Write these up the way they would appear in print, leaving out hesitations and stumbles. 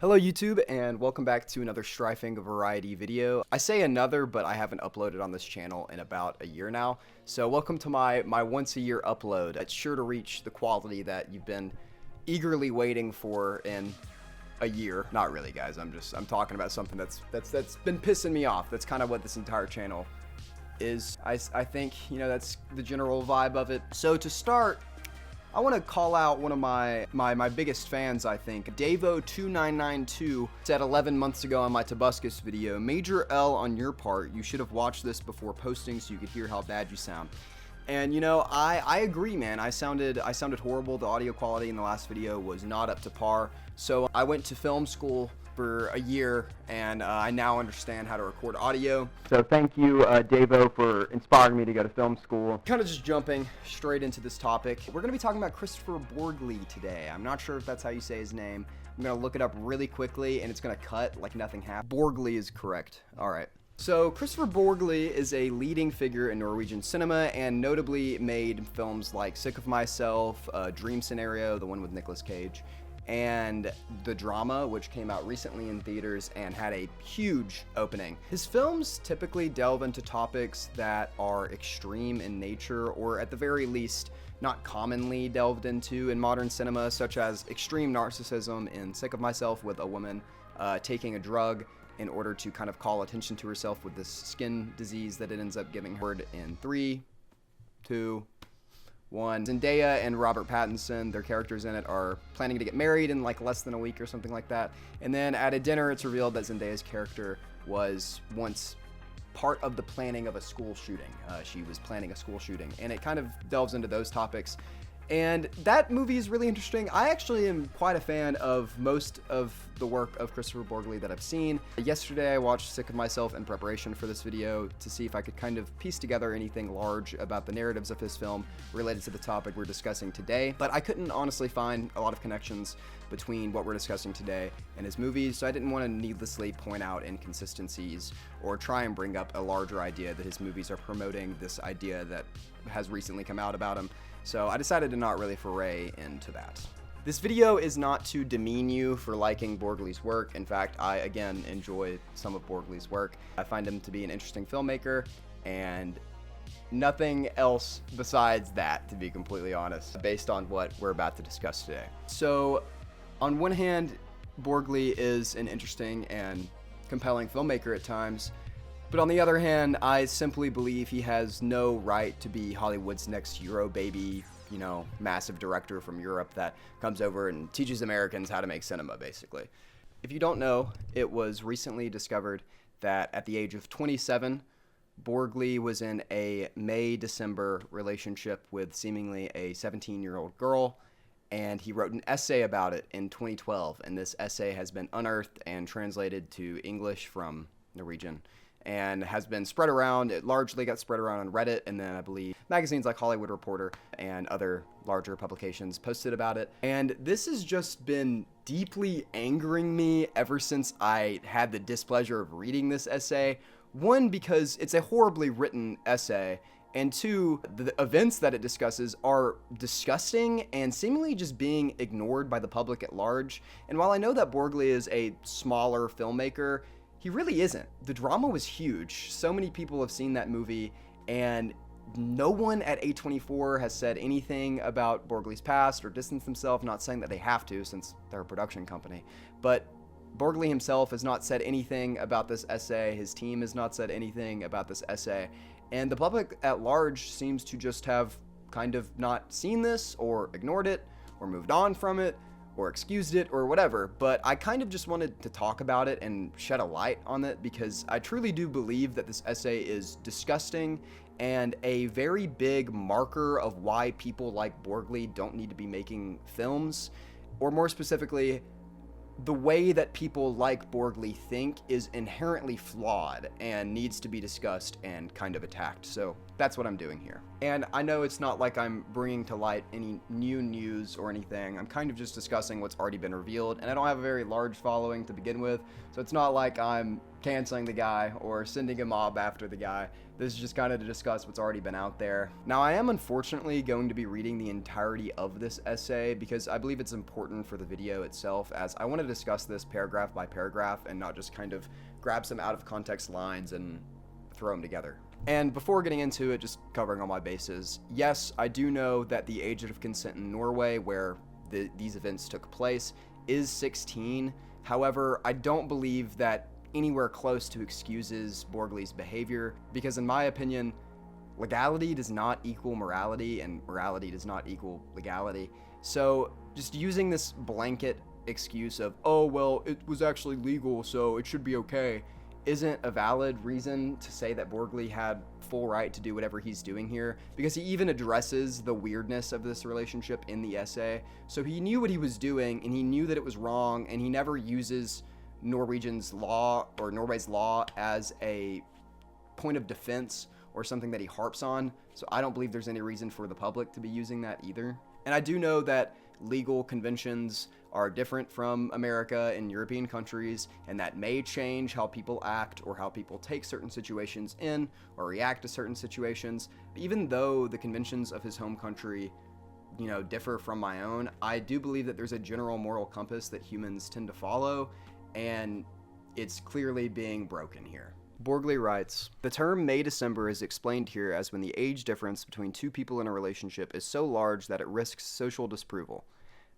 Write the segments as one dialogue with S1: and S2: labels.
S1: Hello YouTube, and welcome back to another strifing variety video. I say another, but I haven't uploaded on this channel in about a year now. So welcome to my once a year upload. It's sure to reach the quality that you've been eagerly waiting for in a year. Not really, guys. I'm talking about something that's been pissing me off. That's kind of what this entire channel is. I think, you know, that's the general vibe of it. So to start, I want to call out one of my biggest fans, I think. Davo2992 said 11 months ago on my Tobuscus video, "Major L on your part, you should have watched this before posting so you could hear how bad you sound." And you know, I agree, man. I sounded horrible. The audio quality in the last video was not up to par. So I went to film school for a year, and I now understand how to record audio. So thank you, Davo, for inspiring me to go to film school. Kind of just jumping straight into this topic. We're going to be talking about Kristoffer Borgli today. I'm not sure if that's how you say his name. I'm going to look it up really quickly, and it's going to cut like nothing happened. Borgli is correct. All right. So Kristoffer Borgli is a leading figure in Norwegian cinema and notably made films like Sick of Myself, Dream Scenario, the one with Nicolas Cage, and The Drama, which came out recently in theaters and had a huge opening. His films typically delve into topics that are extreme in nature, or at the very least, not commonly delved into in modern cinema, such as extreme narcissism in Sick of Myself, with a woman taking a drug in order to kind of call attention to herself with this skin disease that it ends up giving her. In 3, 2, 1. Zendaya and Robert Pattinson, their characters in it, are planning to get married in like less than a week or something like that. And then at a dinner, it's revealed that Zendaya's character was once part of the planning of a school shooting. She was planning a school shooting, and it kind of delves into those topics. And that movie is really interesting. I actually am quite a fan of most of the work of Kristoffer Borgli that I've seen. Yesterday, I watched Sick of Myself in preparation for this video to see if I could kind of piece together anything large about the narratives of his film related to the topic we're discussing today. But I couldn't honestly find a lot of connections between what we're discussing today and his movies, so I didn't want to needlessly point out inconsistencies or try and bring up a larger idea that his movies are promoting this idea that has recently come out about him. So I decided to not really foray into that. This video is not to demean you for liking Borgli's work. In fact, I, again, enjoy some of Borgli's work. I find him to be an interesting filmmaker, and nothing else besides that, to be completely honest, based on what we're about to discuss today. So, on one hand, Borgli is an interesting and compelling filmmaker at times, but on the other hand, I simply believe he has no right to be Hollywood's next Euro baby, you know, massive director from Europe that comes over and teaches Americans how to make cinema, basically. If you don't know, it was recently discovered that at the age of 27, Borgli was in a May-December relationship with seemingly a 17-year-old girl, and he wrote an essay about it in 2012, and this essay has been unearthed and translated to English from Norwegian, and has been spread around. It largely got spread around on Reddit, and then I believe magazines like Hollywood Reporter and other larger publications posted about it. And this has just been deeply angering me ever since I had the displeasure of reading this essay. One, because it's a horribly written essay, and two, the events that it discusses are disgusting and seemingly just being ignored by the public at large. And while I know that Borgli is a smaller filmmaker, he really isn't. The Drama was huge. So many people have seen that movie, and no one at A24 has said anything about Borgli's past or distanced themselves, not saying that they have to since they're a production company. But Borgli himself has not said anything about this essay. His team has not said anything about this essay. And the public at large seems to just have kind of not seen this, or ignored it, or moved on from it, or excused it, or whatever. But I kind of just wanted to talk about it and shed a light on it, because I truly do believe that this essay is disgusting and a very big marker of why people like Borgli don't need to be making films, or more specifically, the way that people like Borgli think is inherently flawed and needs to be discussed and kind of attacked. So That's what I'm doing here. And I know it's not like I'm bringing to light any new news or anything. I'm kind of just discussing what's already been revealed, and I don't have a very large following to begin with, so it's not like I'm canceling the guy or sending a mob after the guy. This is just kind of to discuss what's already been out there. Now, I am unfortunately going to be reading the entirety of this essay because I believe it's important for the video itself, as I want to discuss this paragraph by paragraph and not just kind of grab some out of context lines and throw them together. And before getting into it, just covering all my bases, yes, I do know that the age of consent in Norway, where these events took place, is 16. However, I don't believe that anywhere close to excuses Borgli's behavior, because in my opinion, legality does not equal morality, and morality does not equal legality. So just using this blanket excuse of, oh, well, it was actually legal, so it should be okay, isn't a valid reason to say that Borgli had full right to do whatever he's doing here, because he even addresses the weirdness of this relationship in the essay. So he knew what he was doing, and he knew that it was wrong, and he never uses Norway's law as a point of defense or something that he harps on. So I don't believe there's any reason for the public to be using that either. And I do know that legal conventions are different from America and European countries, and that may change how people act or how people take certain situations in or react to certain situations. Even though the conventions of his home country, differ from my own, I do believe that there's a general moral compass that humans tend to follow, and it's clearly being broken here. Borgli writes, "The term May December is explained here as when the age difference between two people in a relationship is so large that it risks social disapproval.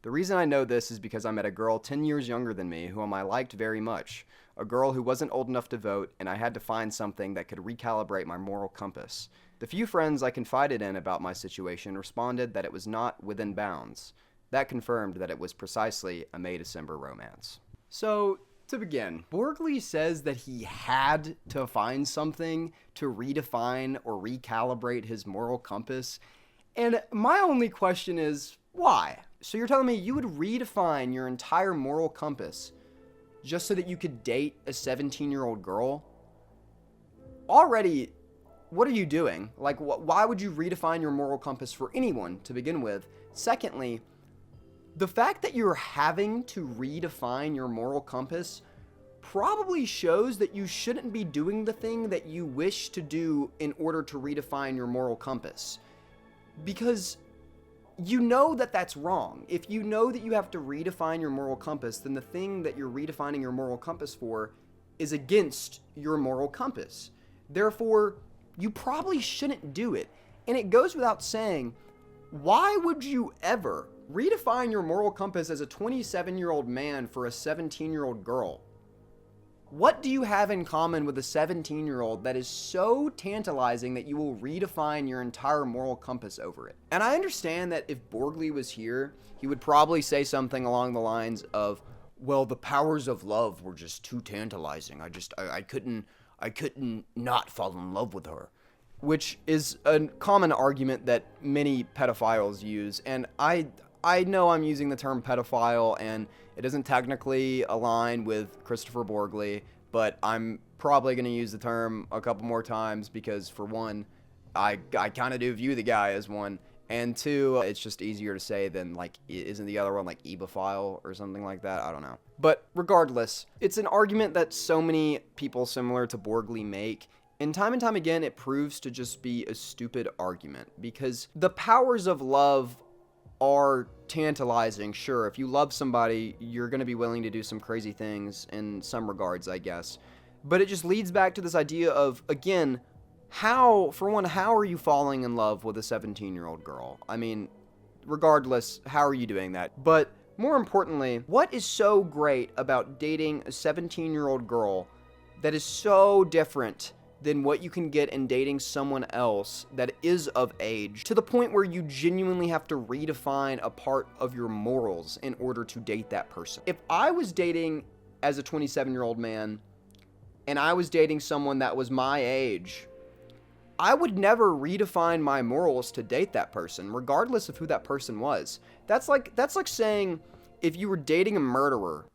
S1: The reason I know this is because I met a girl 10 years younger than me whom I liked very much, a girl who wasn't old enough to vote, and I had to find something that could recalibrate my moral compass. The few friends I confided in about my situation responded that it was not within bounds. That confirmed that it was precisely a May-December romance." So, to begin, Borgli says that he had to find something to redefine or recalibrate his moral compass, and my only question is, why? So you're telling me you would redefine your entire moral compass just so that you could date a 17-year-old girl? Already, what are you doing? Like, why would you redefine your moral compass for anyone to begin with? Secondly, the fact that you're having to redefine your moral compass probably shows that you shouldn't be doing the thing that you wish to do in order to redefine your moral compass. Because you know that that's wrong. If you know that you have to redefine your moral compass, then the thing that you're redefining your moral compass for is against your moral compass. Therefore, you probably shouldn't do it. And it goes without saying, why would you ever redefine your moral compass as a 27-year-old man for a 17-year-old girl? What do you have in common with a 17-year-old that is so tantalizing that you will redefine your entire moral compass over it? And I understand that if Borgli was here, he would probably say something along the lines of, well, the powers of love were just too tantalizing. I couldn't not fall in love with her. Which is a common argument that many pedophiles use, and I know I'm using the term pedophile, and it doesn't technically align with Kristoffer Borgli, but I'm probably going to use the term a couple more times because, for one, I kind of do view the guy as one, and two, it's just easier to say than, like, isn't the other one, like, ebophile or something like that? I don't know. But regardless, it's an argument that so many people similar to Borgli make, and time again, it proves to just be a stupid argument, because the powers of love are tantalizing. Sure, if you love somebody, you're going to be willing to do some crazy things in some regards, I guess. But it just leads back to this idea of, again, how are you falling in love with a 17-year-old girl? I mean, regardless, how are you doing that? But more importantly, what is so great about dating a 17-year-old girl that is so different than what you can get in dating someone else that is of age, to the point where you genuinely have to redefine a part of your morals in order to date that person? If I was dating as a 27-year-old man, and I was dating someone that was my age, I would never redefine my morals to date that person, regardless of who that person was. That's like saying, if you were dating a murderer,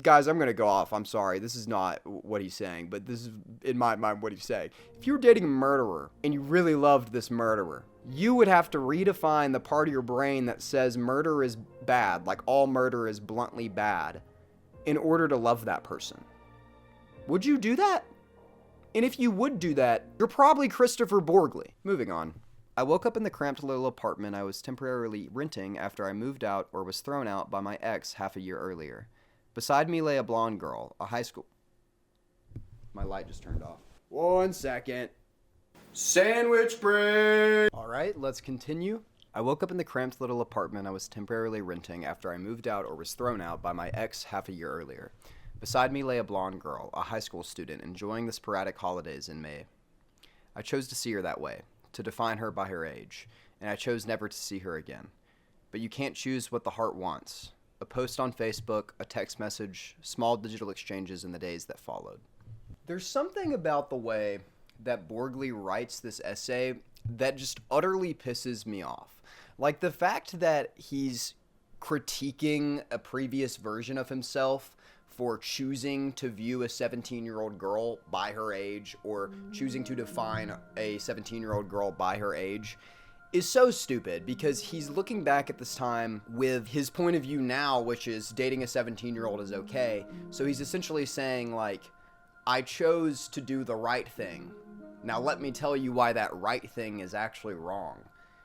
S1: Guys, I'm going to go off. I'm sorry. This is not what he's saying, but this is, in my mind, what he's saying. If you were dating a murderer and you really loved this murderer, you would have to redefine the part of your brain that says murder is bad, like all murder is bluntly bad, in order to love that person. Would you do that? And if you would do that, you're probably Kristoffer Borgli. Moving on. I woke up in the cramped little apartment I was temporarily renting after I moved out or was thrown out by my ex half a year earlier. Beside me lay a blonde girl, a high school... My light just turned off. 1 second. Sandwich break! Alright, let's continue. I woke up in the cramped little apartment I was temporarily renting after I moved out or was thrown out by my ex half a year earlier. Beside me lay a blonde girl, a high school student, enjoying the sporadic holidays in May. I chose to see her that way, to define her by her age, and I chose never to see her again. But you can't choose what the heart wants. A post on Facebook, a text message, small digital exchanges in the days that followed. There's something about the way that Borgli writes this essay that just utterly pisses me off. Like the fact that he's critiquing a previous version of himself for choosing to view a 17-year-old girl by her age or choosing to define a 17-year-old girl by her age is so stupid, because he's looking back at this time with his point of view now, which is dating a 17-year-old is okay. So he's essentially saying, like, I chose to do the right thing. Now let me tell you why that right thing is actually wrong.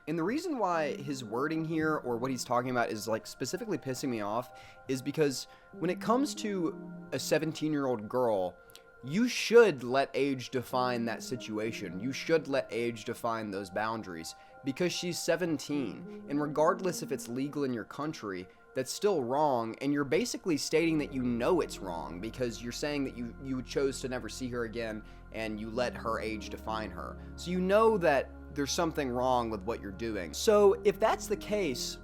S1: And the reason why his wording here, or what he's talking about, is like specifically pissing me off is because when it comes to a 17-year-old girl, you should let age define that situation. You should let age define those boundaries, because she's 17, and regardless if it's legal in your country, that's still wrong, and you're basically stating that you know it's wrong, because you're saying that you chose to never see her again, and you let her age define her. So you know that there's something wrong with what you're doing. So if that's the case,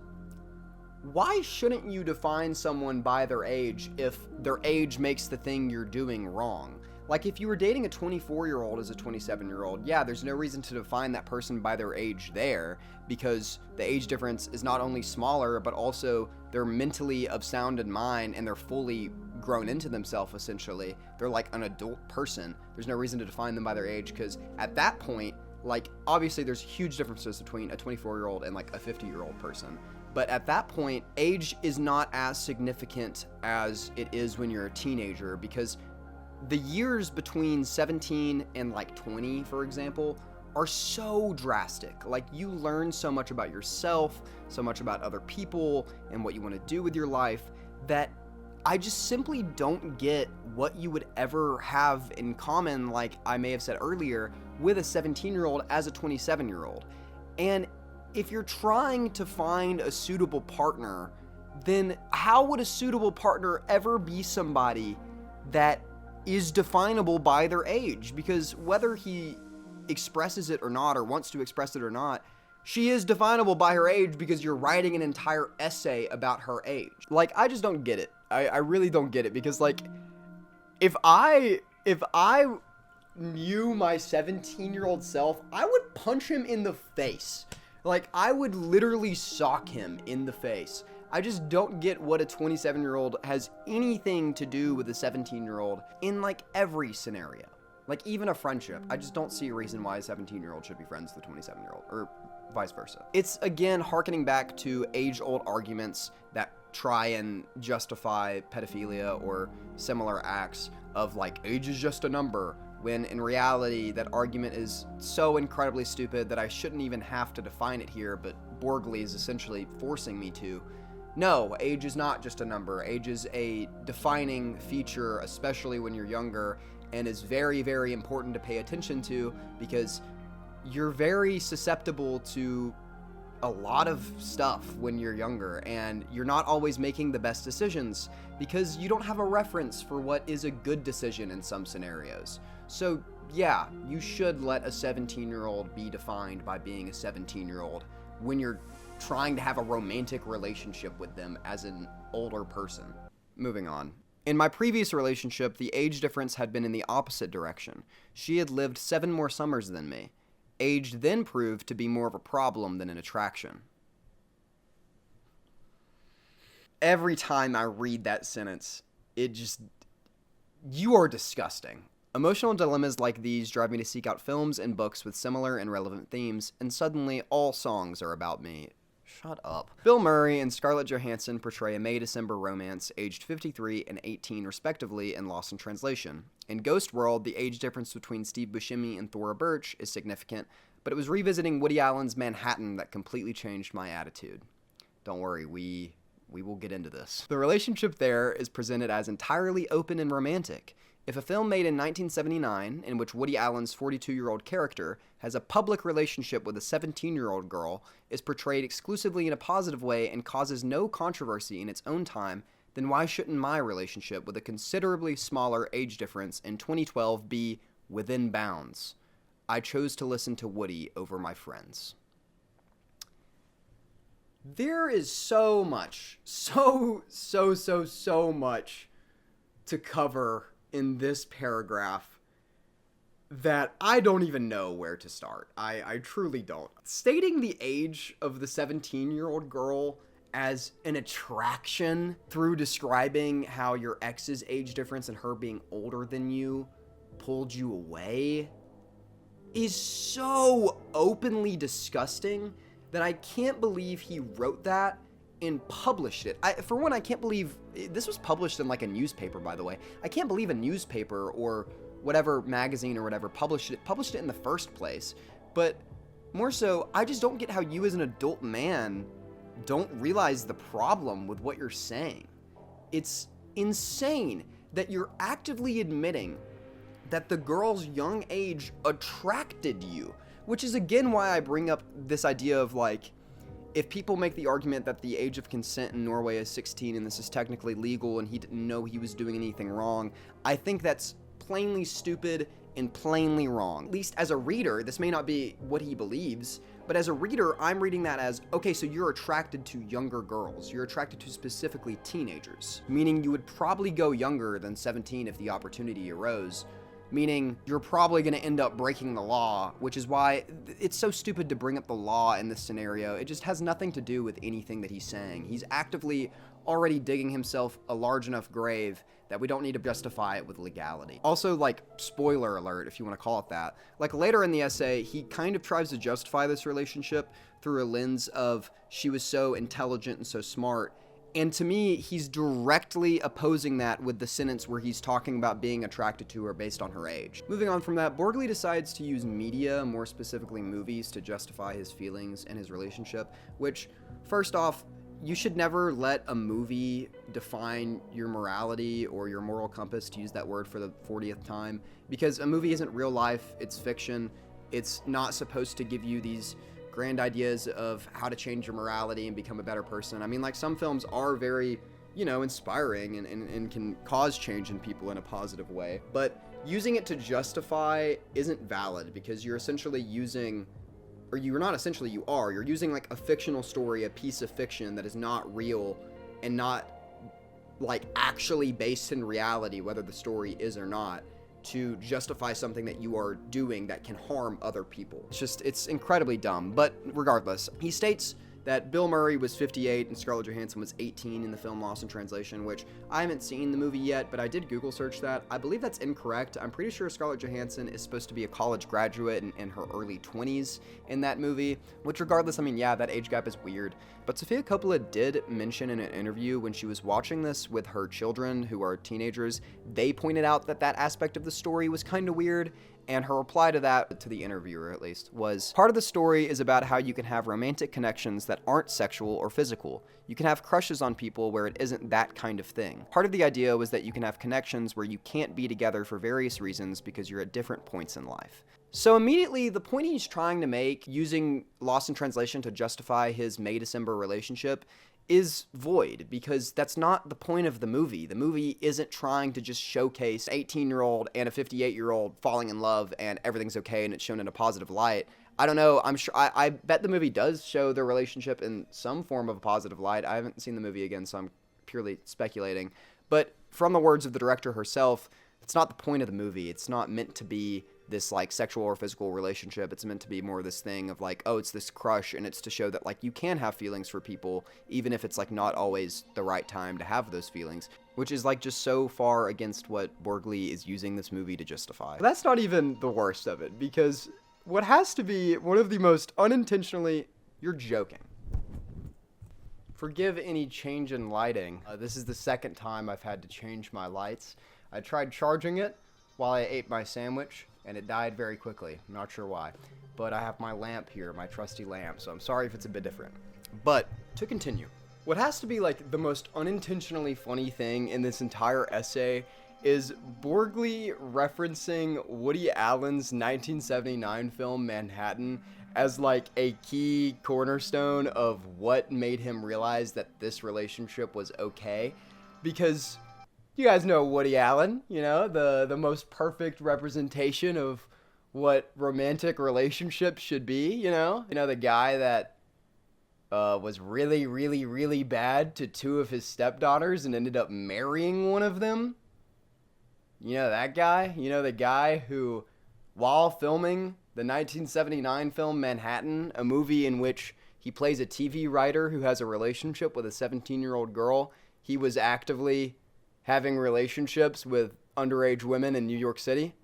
S1: why shouldn't you define someone by their age if their age makes the thing you're doing wrong? Like, if you were dating a 24-year-old as a 27-year-old, yeah, there's no reason to define that person by their age there, because the age difference is not only smaller, but also they're mentally of sound in mind, and they're fully grown into themselves, essentially. They're like an adult person. There's no reason to define them by their age, because at that point, like, obviously there's huge differences between a 24-year-old and like a 50-year-old person. But at that point, age is not as significant as it is when you're a teenager, because the years between 17 and like 20, for example, are so drastic. Like, you learn so much about yourself, so much about other people, and what you want to do with your life, that I just simply don't get what you would ever have in common, like I may have said earlier, with a 17-year-old as a 27-year-old. And if you're trying to find a suitable partner, then how would a suitable partner ever be somebody that is definable by their age? Because whether he expresses it or not, or wants to express it or not, she is definable by her age, because you're writing an entire essay about her age. Like, I just don't get it. I really don't get it, because, like, if I knew my 17-year-old self, I would punch him in the face. Like, I would literally sock him in the face. I just don't get what a 27-year-old has anything to do with a 17-year-old in, like, every scenario. Like, even a friendship. I just don't see a reason why a 17-year-old should be friends with a 27-year-old, or vice versa. It's, again, harkening back to age-old arguments that try and justify pedophilia or similar acts of, like, age is just a number, when in reality that argument is so incredibly stupid that I shouldn't even have to define it here, but Borgli is essentially forcing me to. No, age is not just a number. Age is a defining feature, especially when you're younger, and is very, very important to pay attention to, because you're very susceptible to a lot of stuff when you're younger, and you're not always making the best decisions because you don't have a reference for what is a good decision in some scenarios. So yeah, you should let a 17-year-old be defined by being a 17-year-old when you're trying to have a romantic relationship with them as an older person. Moving on. In my previous relationship, the age difference had been in the opposite direction. She had lived 7 more summers than me. Age then proved to be more of a problem than an attraction. Every time I read that sentence, it just, you are disgusting. Emotional dilemmas like these drive me to seek out films and books with similar and relevant themes, and suddenly all songs are about me. Shut up. Bill Murray and Scarlett Johansson portray a May-December romance, aged 53 and 18 respectively, in Lost in Translation. In Ghost World, the age difference between Steve Buscemi and Thora Birch is significant, but it was revisiting Woody Allen's Manhattan that completely changed my attitude. Don't worry, we will get into this. The relationship there is presented as entirely open and romantic. If a film made in 1979, in which Woody Allen's 42-year-old character has a public relationship with a 17-year-old girl, is portrayed exclusively in a positive way and causes no controversy in its own time, then why shouldn't my relationship with a considerably smaller age difference in 2012 be within bounds? I chose to listen to Woody over my friends. There is so much, so much to cover in this paragraph that I don't even know where to start. I truly don't. Stating the age of the 17-year-old girl as an attraction through describing how your ex's age difference and her being older than you pulled you away is so openly disgusting that I can't believe he wrote that and published it. For one, I can't believe this was published in like a newspaper, by the way. I can't believe a newspaper or whatever magazine or whatever published it in the first place. But more so, I just don't get how you as an adult man don't realize the problem with what you're saying. It's insane that you're actively admitting that the girl's young age attracted you, which is again why I bring up this idea of like, if people make the argument that the age of consent in Norway is 16 and this is technically legal and he didn't know he was doing anything wrong, I think that's plainly stupid and plainly wrong. At least as a reader, this may not be what he believes, but as a reader, I'm reading that as, okay, so you're attracted to younger girls. You're attracted to specifically teenagers, meaning you would probably go younger than 17 if the opportunity arose, meaning you're probably going to end up breaking the law, which is why it's so stupid to bring up the law in this scenario. It just has nothing to do with anything that he's saying. He's actively already digging himself a large enough grave that we don't need to justify it with legality. Also, like, spoiler alert, if you want to call it that, like later in the essay, he kind of tries to justify this relationship through a lens of she was so intelligent and so smart. And to me, he's directly opposing that with the sentence where he's talking about being attracted to her based on her age. Moving on from that, Borgli decides to use media, more specifically movies, to justify his feelings and his relationship, which, first off, you should never let a movie define your morality or your moral compass, to use that word for the 40th time, because a movie isn't real life, it's fiction. It's not supposed to give you these grand ideas of how to change your morality and become a better person. I mean, like, some films are very, inspiring and can cause change in people in a positive way, but using it to justify isn't valid, because you're essentially using, or you're not essentially, you are, you're using like a fictional story, a piece of fiction that is not real and not like actually based in reality, whether the story is or not, to justify something that you are doing that can harm other people. It's incredibly dumb. But regardless, he states that Bill Murray was 58 and Scarlett Johansson was 18 in the film Lost in Translation, which I haven't seen the movie yet, but I did Google search that. I believe that's incorrect. I'm pretty sure Scarlett Johansson is supposed to be a college graduate in her early 20s in that movie, which regardless, I mean, yeah, that age gap is weird. But Sofia Coppola did mention in an interview when she was watching this with her children, who are teenagers, they pointed out that that aspect of the story was kind of weird. And her reply to that, to the interviewer at least, was, part of the story is about how you can have romantic connections that aren't sexual or physical. You can have crushes on people where it isn't that kind of thing. Part of the idea was that you can have connections where you can't be together for various reasons because you're at different points in life. So immediately, the point he's trying to make, using Lost in Translation to justify his May-December relationship, is void, because that's not the point of the movie. The movie isn't trying to just showcase an 18-year-old and a 58-year-old falling in love and everything's okay and it's shown in a positive light. I don't know, I'm sure, I bet the movie does show their relationship in some form of a positive light. I haven't seen the movie again, so I'm purely speculating. But from the words of the director herself, it's not the point of the movie. It's not meant to be this like sexual or physical relationship. It's meant to be more this thing of like, oh, it's this crush, and it's to show that like you can have feelings for people even if it's like not always the right time to have those feelings. which is like just so far against what Borgli is using this movie to justify. But that's not even the worst of it, because what has to be one of the most unintentionally... You're joking. Forgive any change in lighting. This is the second time I've had to change my lights. I tried charging it while I ate my sandwich, and it died very quickly. I'm not sure why. But I have my lamp here, my trusty lamp, so I'm sorry if it's a bit different. But, to continue. What has to be like the most unintentionally funny thing in this entire essay is Borgli referencing Woody Allen's 1979 film Manhattan as like a key cornerstone of what made him realize that this relationship was okay. Because you guys know Woody Allen, you know, the most perfect representation of what romantic relationships should be, you know? You know, the guy that was really, really, really bad to two of his stepdaughters and ended up marrying one of them. You know that guy? You know the guy who, while filming the 1979 film Manhattan, a movie in which he plays a TV writer who has a relationship with a 17-year-old girl, he was actively having relationships with underage women in New York City?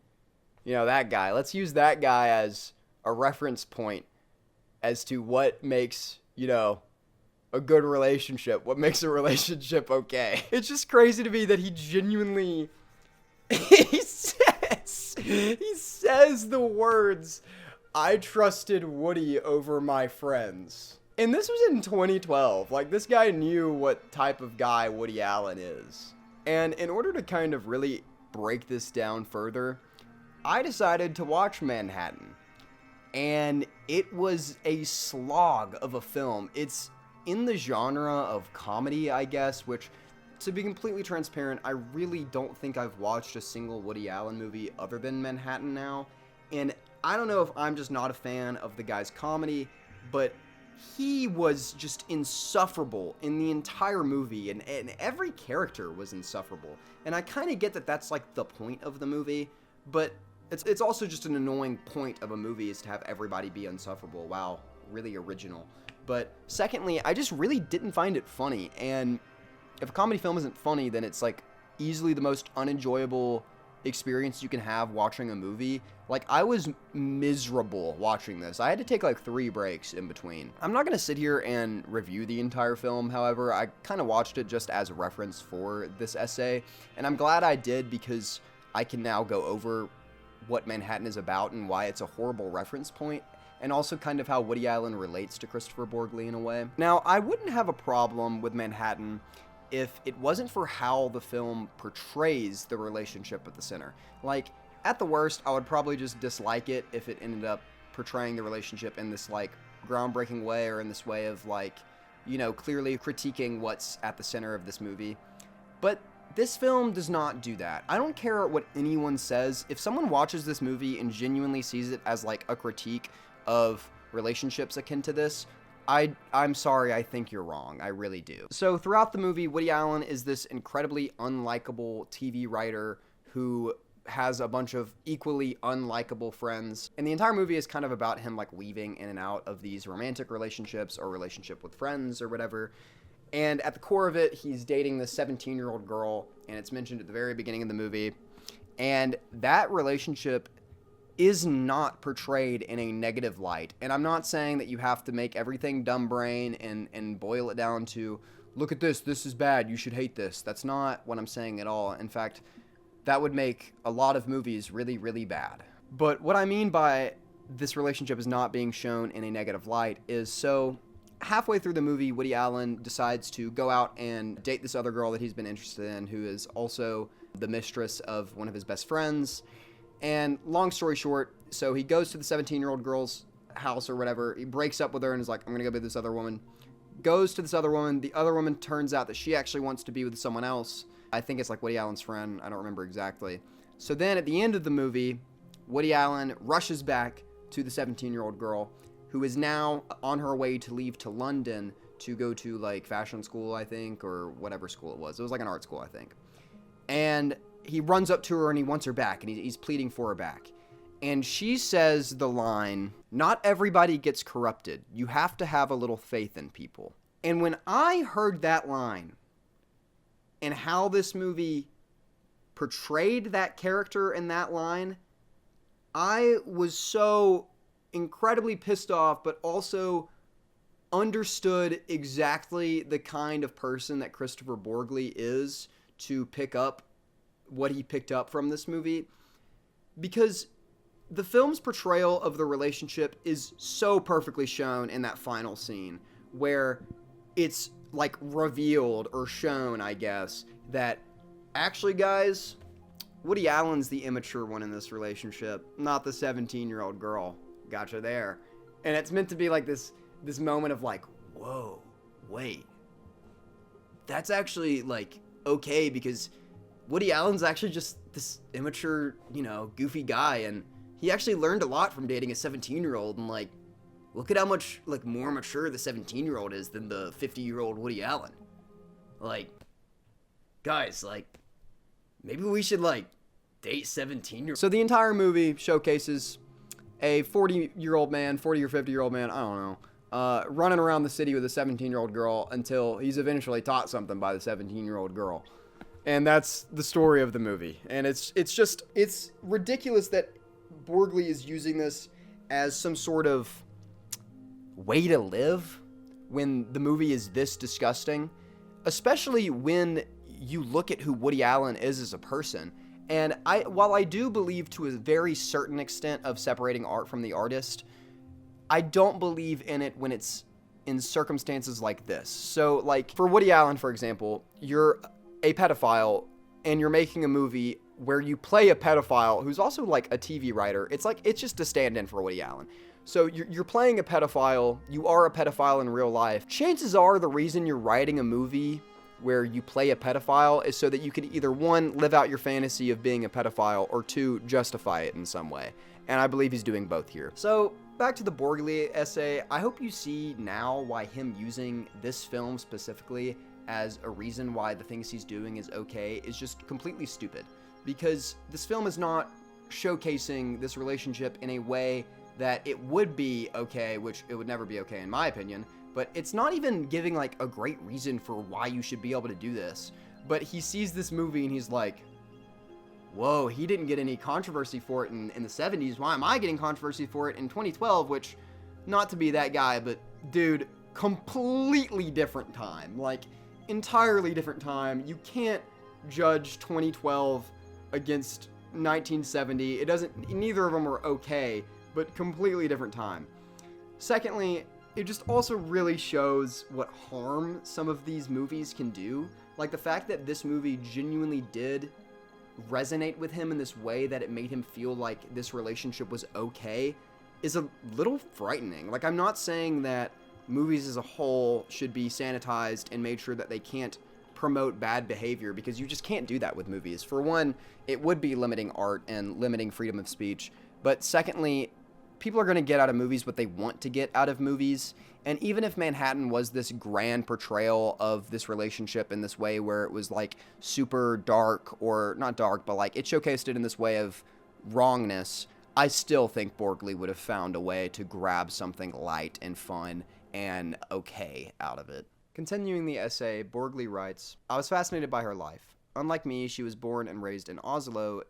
S1: You know, that guy. Let's use that guy as a reference point as to what makes, you know, a good relationship. What makes a relationship okay. It's just crazy to me that he genuinely... he says the words, "I trusted Woody over my friends." And this was in 2012. Like, this guy knew what type of guy Woody Allen is. And in order to kind of really break this down further, I decided to watch Manhattan. And it was a slog of a film. It's in the genre of comedy, I guess, which, to be completely transparent, I really don't think I've watched a single Woody Allen movie other than Manhattan now. And I don't know if I'm just not a fan of the guy's comedy, but he was just insufferable in the entire movie, and every character was insufferable. And I kind of get that that's like the point of the movie, but it's also just an annoying point of a movie is to have everybody be insufferable. Wow, really original. But secondly, I just really didn't find it funny, and if a comedy film isn't funny, then it's like easily the most unenjoyable experience you can have watching a movie. Like, I was miserable watching this. I had to take like 3 breaks in between. I'm not gonna sit here and review the entire film, however. I kind of watched it just as a reference for this essay, and I'm glad I did because I can now go over what Manhattan is about and why it's a horrible reference point, and also kind of how Woody Allen relates to Kristoffer Borgli in a way. Now, I wouldn't have a problem with Manhattan if it wasn't for how the film portrays the relationship at the center. Like, at the worst, I would probably just dislike it if it ended up portraying the relationship in this, like, groundbreaking way, or in this way of, like, you know, clearly critiquing what's at the center of this movie. But this film does not do that. I don't care what anyone says. If someone watches this movie and genuinely sees it as, like, a critique of relationships akin to this, I'm sorry, I think you're wrong. I really do. So throughout the movie, Woody Allen is this incredibly unlikable TV writer who has a bunch of equally unlikable friends. And the entire movie is kind of about him like weaving in and out of these romantic relationships or relationship with friends or whatever. And at the core of it, he's dating this 17-year-old girl, and it's mentioned at the very beginning of the movie. And that relationship is not portrayed in a negative light. And I'm not saying that you have to make everything dumb brain and boil it down to, look at this is bad, you should hate this. That's not what I'm saying at all. In fact, that would make a lot of movies really, really bad. But what I mean by this relationship is not being shown in a negative light is, so halfway through the movie, Woody Allen decides to go out and date this other girl that he's been interested in, who is also the mistress of one of his best friends. And long story short, so he goes to the 17-year-old girl's house or whatever. He breaks up with her and is like, I'm going to go be with this other woman. Goes to this other woman. The other woman turns out that she actually wants to be with someone else. I think it's like Woody Allen's friend. I don't remember exactly. So then at the end of the movie, Woody Allen rushes back to the 17-year-old girl, who is now on her way to leave to London to go to like fashion school, I think, or whatever school it was. It was like an art school, I think. And he runs up to her and he wants her back, and he's pleading for her back. And she says the line, "Not everybody gets corrupted. You have to have a little faith in people." And when I heard that line, and how this movie portrayed that character in that line, I was so incredibly pissed off, but also understood exactly the kind of person that Kristoffer Borgli is to pick up what he picked up from this movie, because the film's portrayal of the relationship is so perfectly shown in that final scene where it's like revealed or shown, I guess, that actually, guys, Woody Allen's the immature one in this relationship, not the 17-year-old girl. Gotcha there. And it's meant to be like this moment of like, whoa, wait, that's actually like okay, because Woody Allen's actually just this immature, goofy guy, and he actually learned a lot from dating a 17-year-old, and like, look at how much like more mature the 17-year-old is than the 50-year-old Woody Allen. Like, guys, like, maybe we should like date 17-year-olds. So the entire movie showcases a 40-year-old man, 40 or 50-year-old man, I don't know, running around the city with a 17-year-old girl until he's eventually taught something by the 17-year-old girl. And that's the story of the movie. And it's ridiculous that Borgli is using this as some sort of way to live when the movie is this disgusting, especially when you look at who Woody Allen is as a person. And while I do believe to a very certain extent of separating art from the artist, I don't believe in it when it's in circumstances like this. So, like, for Woody Allen, for example, you're a pedophile and you're making a movie where you play a pedophile who's also like a TV writer. It's just a stand-in for Woody Allen. So you're playing a pedophile, you are a pedophile in real life. Chances are the reason you're writing a movie where you play a pedophile is so that you can either, one, live out your fantasy of being a pedophile, or two, justify it in some way. And I believe he's doing both here. So back to the Borgli essay, I hope you see now why him using this film specifically as a reason why the things he's doing is okay is just completely stupid. Because this film is not showcasing this relationship in a way that it would be okay, which it would never be okay in my opinion, but it's not even giving like a great reason for why you should be able to do this. But he sees this movie and he's like, whoa, he didn't get any controversy for it in the 70s. Why am I getting controversy for it in 2012? Which, not to be that guy, but dude, completely different time. Like, entirely different time. You can't judge 2012 against 1970. Neither of them are okay, but completely different time. Secondly, it just also really shows what harm some of these movies can do. Like, the fact that this movie genuinely did resonate with him in this way that it made him feel like this relationship was okay is a little frightening. Like, I'm not saying that movies as a whole should be sanitized and made sure that they can't promote bad behavior, because you just can't do that with movies. For one, it would be limiting art and limiting freedom of speech. But secondly, people are going to get out of movies what they want to get out of movies. And even if Manhattan was this grand portrayal of this relationship in this way where it was like super dark, or not dark, but like it showcased it in this way of wrongness, I still think Borgli would have found a way to grab something light and fun and okay out of it. Continuing the essay, Borgli writes, I was fascinated by her life. Unlike me, she was born and raised in Oslo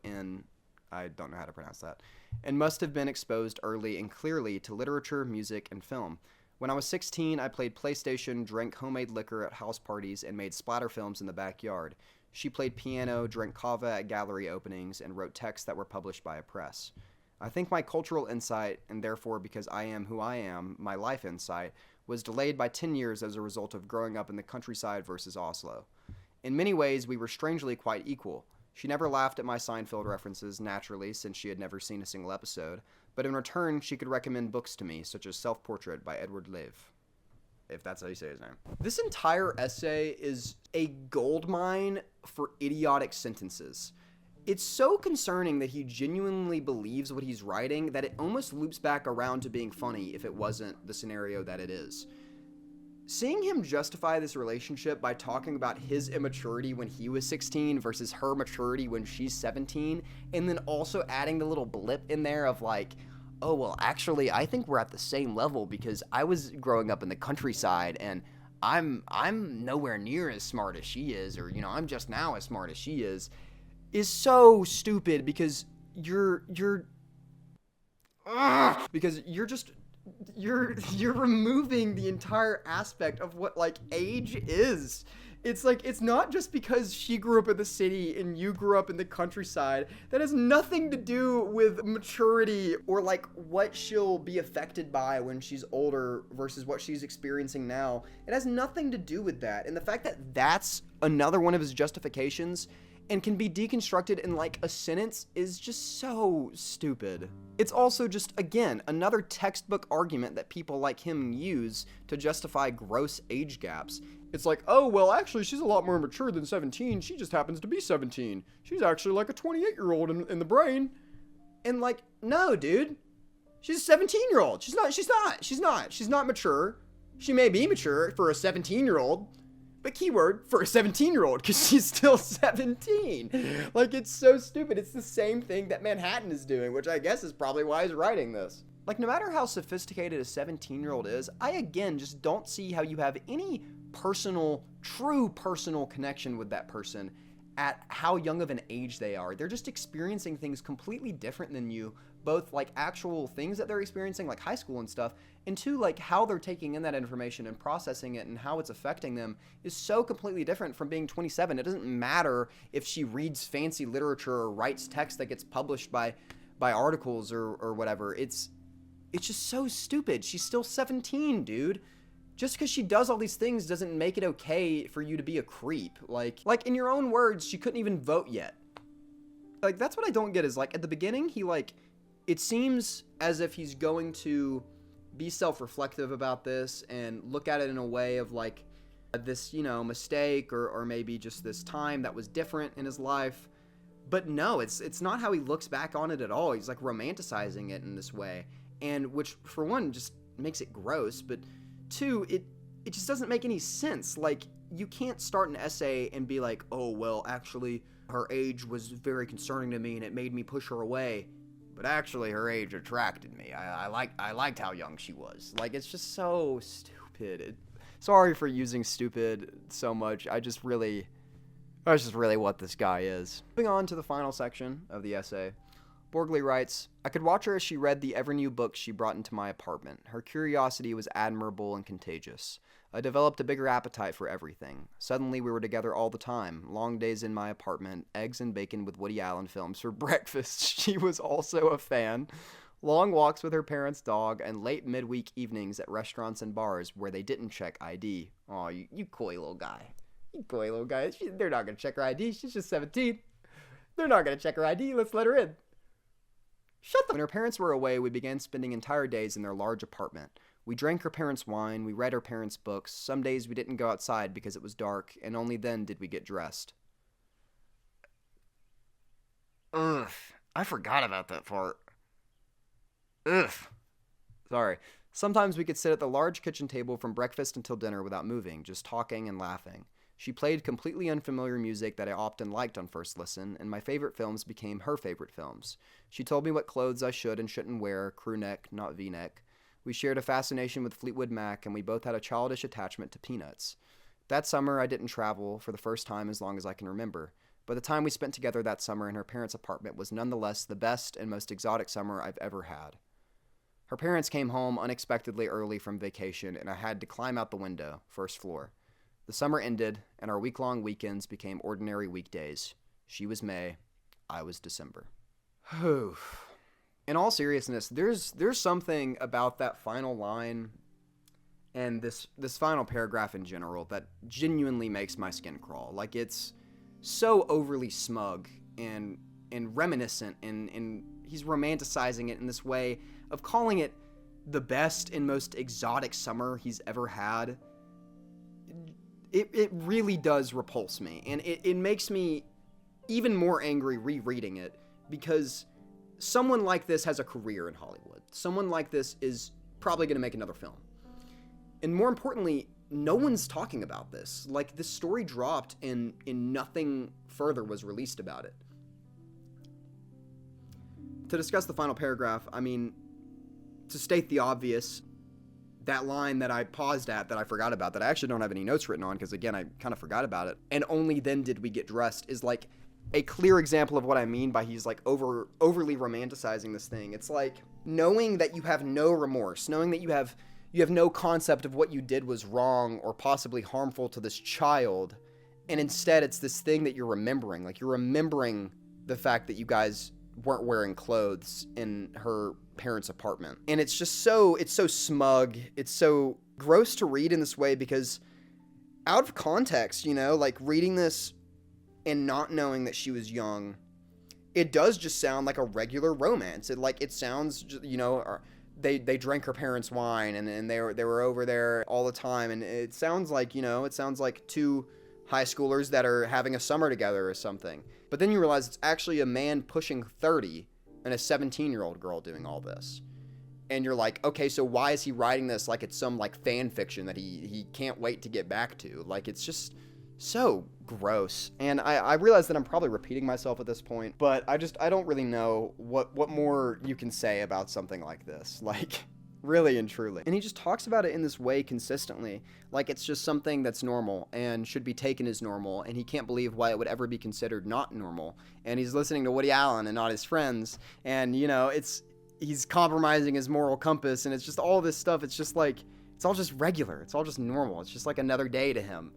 S1: I don't know how to pronounce that, and must have been exposed early and clearly to literature, music, and film. When I was 16, I played PlayStation, drank homemade liquor at house parties, and made splatter films in the backyard. She played piano, drank kava at gallery openings, and wrote texts that were published by a press. I think my cultural insight, and therefore because I am who I am, my life insight, was delayed by 10 years as a result of growing up in the countryside versus Oslo. In many ways, we were strangely quite equal. She never laughed at my Seinfeld references, naturally, since she had never seen a single episode, but in return, she could recommend books to me, such as Self-Portrait by Edward Lev, if that's how you say his name. This entire essay is a goldmine for idiotic sentences. It's so concerning that he genuinely believes what he's writing that it almost loops back around to being funny if it wasn't the scenario that it is. Seeing him justify this relationship by talking about his immaturity when he was 16 versus her maturity when she's 17, and then also adding the little blip in there of like, oh, well, actually, I think we're at the same level because I was growing up in the countryside and I'm nowhere near as smart as she is, or, you know, I'm just now as smart as she is so stupid because because you're removing the entire aspect of what like age is. It's like, it's not just because she grew up in the city and you grew up in the countryside. That has nothing to do with maturity or like what she'll be affected by when she's older versus what she's experiencing now. It has nothing to do with that. And the fact that that's another one of his justifications and can be deconstructed in like a sentence is just so stupid. It's also just, again, another textbook argument that people like him use to justify gross age gaps. It's like, oh, well, actually, she's a lot more mature than 17. She just happens to be 17. She's actually like a 28-year-old in the brain. And like, no, dude. She's a 17-year-old. She's not mature. She may be mature for a 17-year-old. But keyword, for a 17-year-old, because she's still 17. Like, it's so stupid. It's the same thing that Manhattan is doing, which I guess is probably why he's writing this. Like, no matter how sophisticated a 17-year-old is, I, again, just don't see how you have any true personal connection with that person at how young of an age they are. They're just experiencing things completely different than you, both like actual things that they're experiencing, like high school and stuff, and two, like how they're taking in that information and processing it and how it's affecting them is so completely different from being 27. It doesn't matter if she reads fancy literature or writes text that gets published by articles or whatever. It's just so stupid. She's still 17, dude. Just because she does all these things doesn't make it okay for you to be a creep. Like in your own words, she couldn't even vote yet. Like, that's what I don't get is, like, at the beginning, he, like, it seems as if he's going to be self-reflective about this and look at it in a way of, like, this, you know, mistake or maybe just this time that was different in his life. But no, it's not how he looks back on it at all. He's, like, romanticizing it in this way. And which, for one, just makes it gross, but two, it just doesn't make any sense. Like, you can't start an essay and be like, oh, well, actually, her age was very concerning to me and it made me push her away. But actually, her age attracted me. I liked how young she was. Like, it's just so stupid. Sorry for using stupid so much. That's just really what this guy is. Moving on to the final section of the essay. Borgli writes, I could watch her as she read the ever-new books she brought into my apartment. Her curiosity was admirable and contagious. I developed a bigger appetite for everything. Suddenly we were together all the time. Long days in my apartment, eggs and bacon with Woody Allen films for breakfast. She was also a fan. Long walks with her parents' dog, and late midweek evenings at restaurants and bars where they didn't check ID. Aw, you coy little guy. You coy little guy. They're not going to check her ID. She's just 17. They're not going to check her ID. Let's let her in. When her parents were away, we began spending entire days in their large apartment. We drank her parents' wine, we read her parents' books. Some days we didn't go outside because it was dark, and only then did we get dressed. Ugh, I forgot about that part. Ugh. Sorry. Sometimes we could sit at the large kitchen table from breakfast until dinner without moving, just talking and laughing. She played completely unfamiliar music that I often liked on first listen, and my favorite films became her favorite films. She told me what clothes I should and shouldn't wear, crew neck, not V-neck. We shared a fascination with Fleetwood Mac, and we both had a childish attachment to peanuts. That summer, I didn't travel for the first time as long as I can remember, but the time we spent together that summer in her parents' apartment was nonetheless the best and most exotic summer I've ever had. Her parents came home unexpectedly early from vacation, and I had to climb out the window, first floor. The summer ended, and our week-long weekends became ordinary weekdays. She was May, I was December. In all seriousness, there's something about that final line and this final paragraph in general that genuinely makes my skin crawl. Like, it's so overly smug and reminiscent, and he's romanticizing it in this way of calling it the best and most exotic summer he's ever had. It really does repulse me, and it makes me even more angry rereading it, because someone like this has a career in Hollywood. Someone like this is probably going to make another film. And more importantly, no one's talking about this. Like, this story dropped and nothing further was released about it. To discuss the final paragraph, I mean, to state the obvious, that line that I paused at, that I forgot about, that I actually don't have any notes written on because, again, I kind of forgot about it. And only then did we get dressed is like a clear example of what I mean by he's like overly romanticizing this thing. It's like knowing that you have no remorse, knowing that you have no concept of what you did was wrong or possibly harmful to this child. And instead it's this thing that you're remembering. Like you're remembering the fact that you guys weren't wearing clothes in her parents' apartment. And it's just it's so smug. It's so gross to read in this way because out of context, you know, like reading this and not knowing that she was young, it does just sound like a regular romance. It sounds, you know, they drank her parents' wine and they were over there all the time. And it sounds like, you know, two high schoolers that are having a summer together or something. But then you realize it's actually a man pushing 30 and a 17-year-old girl doing all this. And you're like, okay, so why is he writing this like it's some like fan fiction that he can't wait to get back to? Like, it's just so gross. And I realize that I'm probably repeating myself at this point, but I don't really know what more you can say about something like this. Like, really and truly. And he just talks about it in this way consistently, like it's just something that's normal and should be taken as normal, and he can't believe why it would ever be considered not normal. And he's listening to Woody Allen and not his friends, and you know, he's compromising his moral compass, and it's just all this stuff. It's just like, it's all just regular, it's all just normal, it's just like another day to him.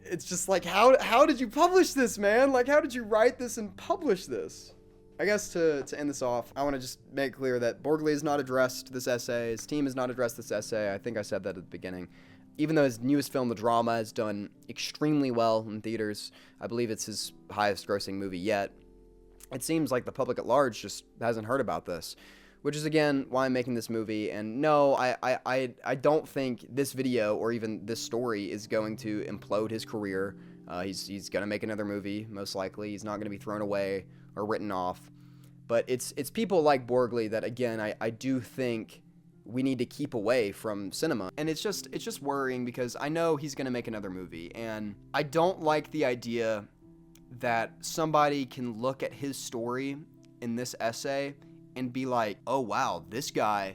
S1: It's just like, how did you publish this, man? Like, how did you write this and publish this? I guess to end this off, I want to just make clear that Borgli has not addressed this essay. His team has not addressed this essay. I think I said that at the beginning. Even though his newest film, The Drama, has done extremely well in theaters, I believe it's his highest grossing movie yet, it seems like the public at large just hasn't heard about this, which is, again, why I'm making this movie. And no, I don't think this video or even this story is going to implode his career. He's going to make another movie, most likely. He's not going to be thrown away or written off. But it's people like Borgli that, again, I do think we need to keep away from cinema. And it's just worrying because I know he's going to make another movie. And I don't like the idea that somebody can look at his story in this essay and be like, oh wow, this guy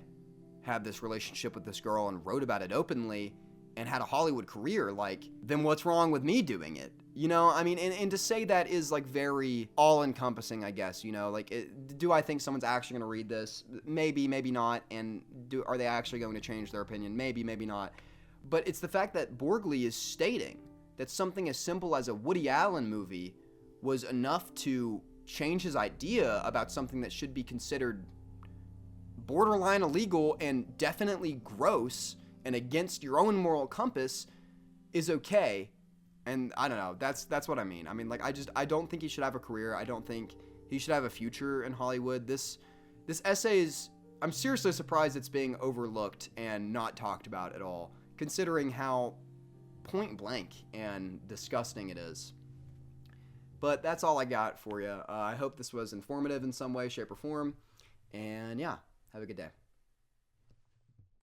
S1: had this relationship with this girl and wrote about it openly and had a Hollywood career. Like, then what's wrong with me doing it? You know, I mean, and to say that is like very all-encompassing, I guess, you know, like, do I think someone's actually going to read this? Maybe, maybe not. And are they actually going to change their opinion? Maybe, maybe not. But it's the fact that Borgli is stating that something as simple as a Woody Allen movie was enough to change his idea about something that should be considered borderline illegal and definitely gross and against your own moral compass is okay. And I don't know, that's what I mean. I mean, like, I don't think he should have a career. I don't think he should have a future in Hollywood. This essay is, I'm seriously surprised it's being overlooked and not talked about at all, considering how point blank and disgusting it is. But that's all I got for you. I hope this was informative in some way, shape, or form. And yeah, have a good day.